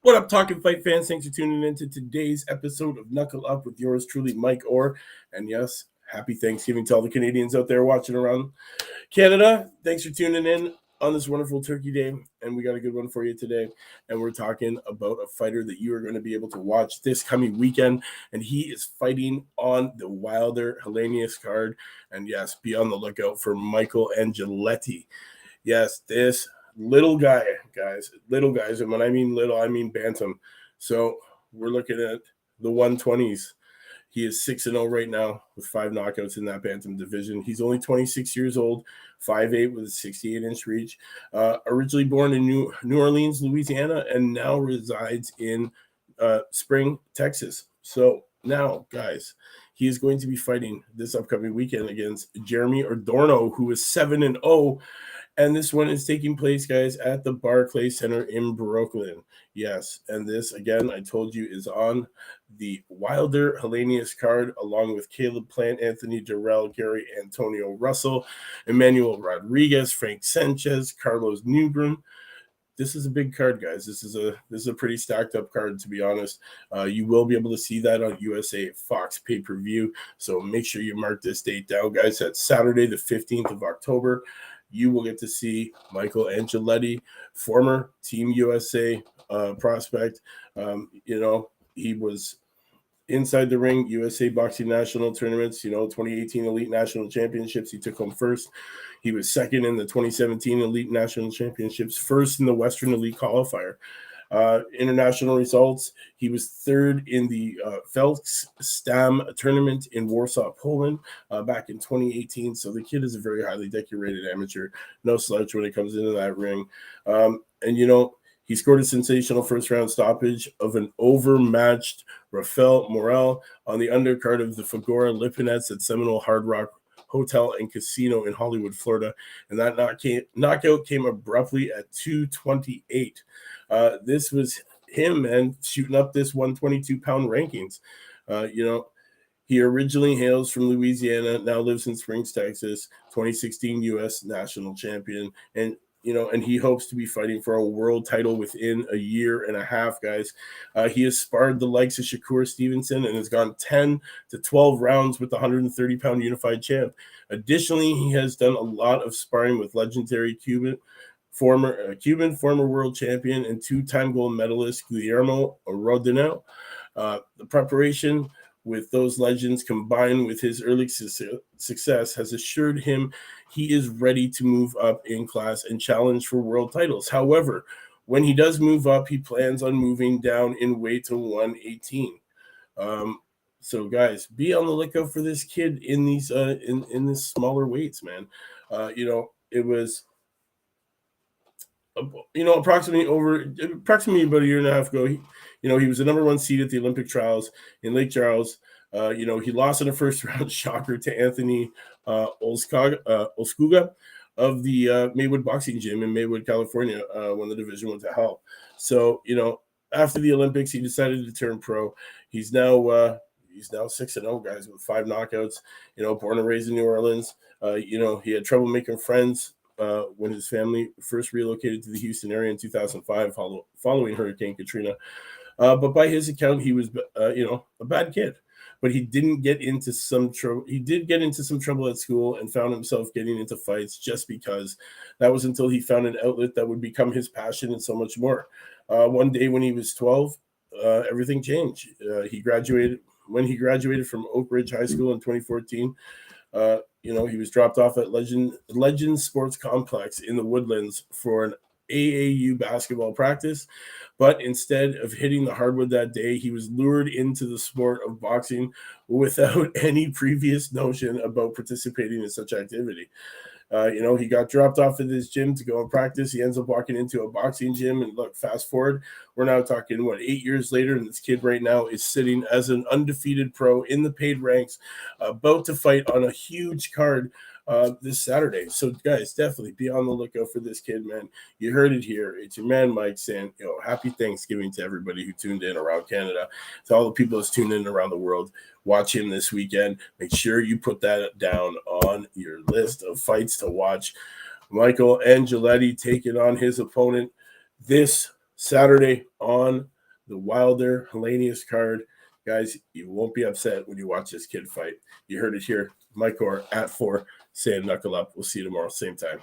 What up, Talkin Fight fans? Thanks for tuning in to today's episode of Knuckle Up with yours truly, Mike Orr. And yes, happy Thanksgiving to all the Canadians out there watching around Canada. Thanks for tuning in on this wonderful Turkey Day. And we got a good one for you today. And we're talking about a fighter that you are going to be able to watch this coming weekend. And he is fighting on the Wilder Helenius card. And yes, be on the lookout for Michael Angeletti. Yes, this little guy, guys, and when I mean little, I mean bantam. So we're looking at the 120s. He is 6-0 right now with 5 knockouts in that bantam division. He's only 26 years old, 5'8" with a 68-inch reach. Originally born in New Orleans, Louisiana, and now resides in Spring, Texas. So now, guys, he is going to be fighting this upcoming weekend against Jeremy Adorno, who is 7-0. And this one is taking place, guys, at the Barclays Center in Brooklyn. Yes, and this, again, I told you, is on the Wilder Helenius card, along with Caleb Plant, Anthony Durrell, Gary Antonio Russell, Emmanuel Rodriguez, Frank Sanchez, Carlos Newgren. This is a big card, guys. This is a pretty stacked up card, to be honest. You will be able to see that on USA Fox pay-per-view. So make sure you mark this date down, guys. That's Saturday, the 15th of October. You will get to see Michael Angeletti, former Team USA prospect. He was inside the ring, USA Boxing National Tournaments, 2018 Elite National Championships. He took home first. He was second in the 2017 Elite National Championships, first in the Western Elite Qualifier. International results, he was third in the Felix Stam tournament in Warsaw, Poland, back in 2018. So the kid is a very highly decorated amateur, no slouch when it comes into that ring. He scored a sensational first-round stoppage of an overmatched Rafael Morel on the undercard of the Fagora Lipinets at Seminole Hard Rock Hotel and Casino in Hollywood, Florida. And that knockout came abruptly at 228. This was him, man, shooting up this 122-pound rankings. He originally hails from Louisiana, now lives in Springs, Texas, 2016 U.S. national champion. And he hopes to be fighting for a world title within a year and a half, guys. He has sparred the likes of Shakur Stevenson and has gone 10 to 12 rounds with the 130-pound unified champ. Additionally, he has done a lot of sparring with legendary former world champion and 2-time gold medalist Guillermo Rodinel. The preparation with those legends combined with his early success has assured him he is ready to move up in class and challenge for world titles. However, when he does move up, he plans on moving down in weight to 118. So guys, be on the lookout for this kid in these in this smaller weights, man. It was approximately about a year and a half ago. He was the number 1 seed at the Olympic trials in Lake Charles. He lost in a first round shocker to Anthony Olskuga of the Maywood Boxing Gym in Maywood, California, when the division went to hell. So, after the Olympics, he decided to turn pro. He's now 6-0, guys, with 5 knockouts. Born and raised in New Orleans. He had trouble making friends when his family first relocated to the Houston area in 2005 following Hurricane Katrina. But by his account, he was, a bad kid. But he didn't get into some trouble. He did get into some trouble at school and found himself getting into fights just because. That was until he found an outlet that would become his passion and so much more. One day when he was 12, everything changed. When he graduated from Oak Ridge High School in 2014. He was dropped off at Legend Sports Complex in the Woodlands for an AAU basketball practice, but instead of hitting the hardwood that day, he was lured into the sport of boxing without any previous notion about participating in such activity. He got dropped off at his gym to go and practice. He ends up walking into a boxing gym, and look, fast forward, we're now talking 8 years later, and this kid right now is sitting as an undefeated pro in the paid ranks, about to fight on a huge card this Saturday. So, guys, definitely be on the lookout for this kid, man. You heard it here. It's your man Mike saying, happy Thanksgiving to everybody who tuned in around Canada, to all the people that's tuned in around the world. Watch him this weekend. Make sure you put that down on your list of fights to watch. Michael Angeletti taking on his opponent this Saturday on the Wilder Helenius card. Guys, you won't be upset when you watch this kid fight. You heard it here. Mike Orr at 4 saying knuckle up. We'll see you tomorrow, same time.